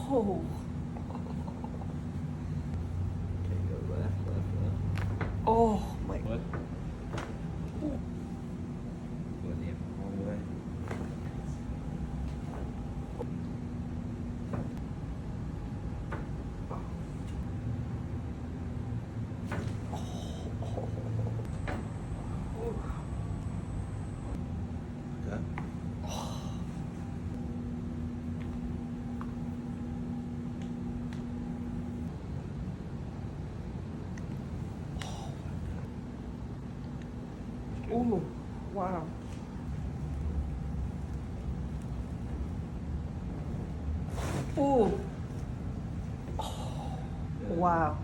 Oh. Okay, go left, left, left. Oh my. What? Good, yeah, all the way. Okay. Ooh, wow. Ooh. Oh, wow.